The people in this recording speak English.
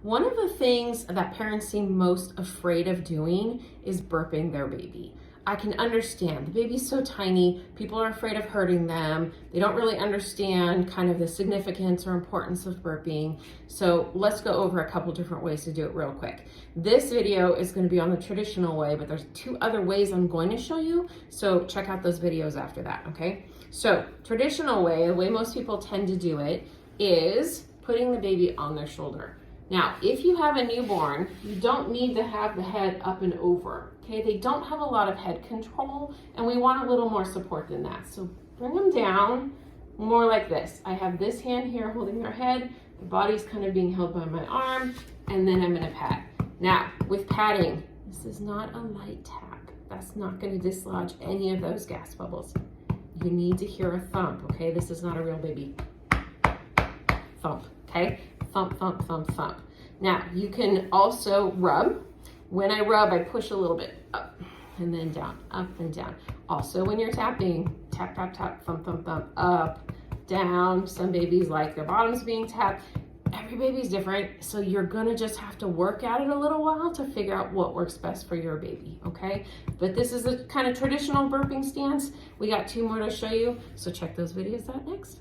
One of the things that parents seem most afraid of doing is burping their baby. I can understand. The baby's so tiny, people are afraid of hurting them. They don't really understand kind of the significance or importance of burping. So let's go over a couple different ways to do it real quick. This video is going to be on the traditional way, but there's 2 other ways I'm going to show you. So check out those videos after that, okay? So traditional way, the way most people tend to do it is putting the baby on their shoulder. Now, if you have a newborn, you don't need to have the head up and over, okay? They don't have a lot of head control, and we want a little more support than that. So bring them down more like this. I have this hand here holding their head, the body's kind of being held by my arm, and then I'm gonna pat. Now, with patting, this is not a light tap. That's not gonna dislodge any of those gas bubbles. You need to hear a thump, okay? This is not a real baby. Thump, okay? Thump, thump, thump, thump. Now, you can also rub. When I rub, I push a little bit up and then down, up and down. Also, when you're tapping, tap, tap, tap, thump, thump, thump, up, down. Some babies like their bottoms being tapped. Every baby's different, so you're gonna just have to work at it a little while to figure out what works best for your baby, okay? But this is a kind of traditional burping stance. We got 2 more to show you, so check those videos out next.